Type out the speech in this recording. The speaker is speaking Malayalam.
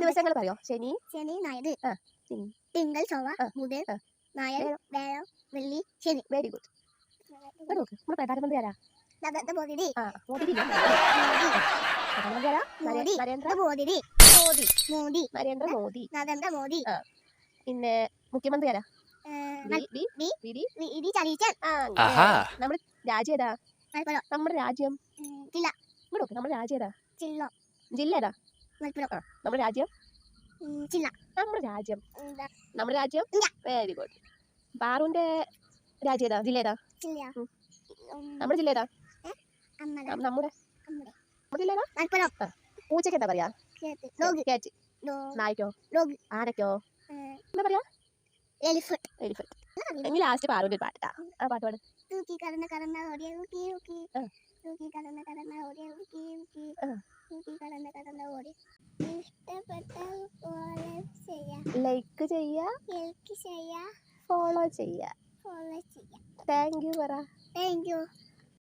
ദിവസങ്ങൾ പറയോ? ശനി, ഞായർ, തിങ്കൾ, ചൊവ്വ, ബുധൻ, ഞായർ, വ്യാഴം, വെള്ളി, ശനി. Very good. നമ്മുടെ പ്രധാനമന്ത്രി ആരാ? മോദി. മോദി പ്രധാനമന്ത്രി ആരാ? നരേന്ദ്ര മോദി. പിന്നെ മുഖ്യമന്ത്രി ആരാ? നമ്മുടെ രാജ്യം ഏതാ? നമ്മുടെ രാജ്യം നമ്മുടെ രാജ്യം ഏതാ? ജില്ല ഏതാ? നമ്മുടെ രാജ്യം നമ്മുടെ രാജ്യം വെരി ഗുഡ്. പാറുവിന്റെ രാജ്യം ഏതാ? ജില്ല ഏതാ? നമ്മുടെ ജില്ല ഏതാ? നമ്മുടെ ജില്ല ഏതാ? പൂച്ചയ്ക്ക് എന്താ പറയാ? കാറ്റ്. നായ്ക്കോ? ആനക്കോ? എന്താ പറയാ? എലിഫന്റ്. എങ്കിൽ ലാസ്റ്റ് പാറുവിന്റെ ഒരു പാട്ടാ. ആ പാട്ട് പാട്. ലൈക്ക് ചെയ്യാ, ഫോളോ ചെയ്യാ. താങ്ക് യു പറ. Thank you.